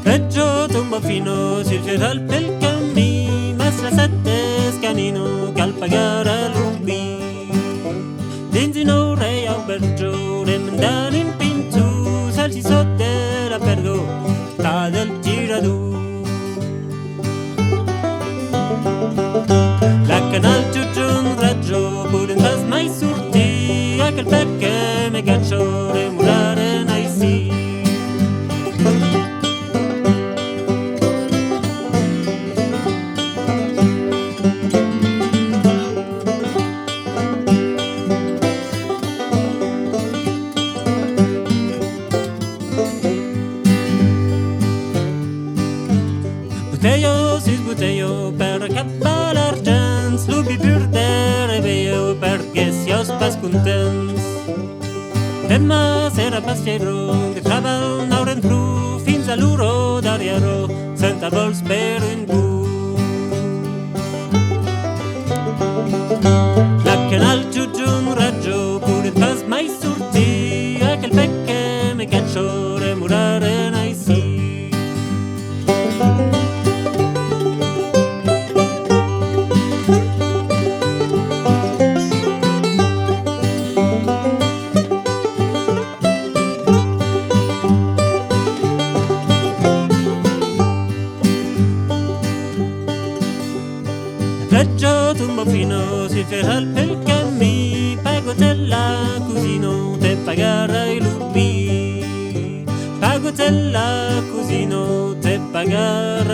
Reggio tumbo fino sul geral pel cammi, mas la sette scanino cal pagare l'ubi. Dins un rei au bergio, remendan in pintu, salsi sotto la pergo, ta del giradù. La canal giugiun raggio, puden tas mai surti, a quel perché me caccio remurare nai si. Buteio sis buteio per accappar l'argents, l'ubi purdere veieu perché siaus pas contents. Demà sera pas fierro, que travel n'auren pru, fins a l'uro d'ariero, senta vols per un bu. La canal giugiun raggio, pudet pas mai surti, a quel pecche me caccio remurare nai si. Reggio tumbo fino si feral pel cammi, pagotella cusino te pagarai l'ubi. Pagotella cusino te pagarai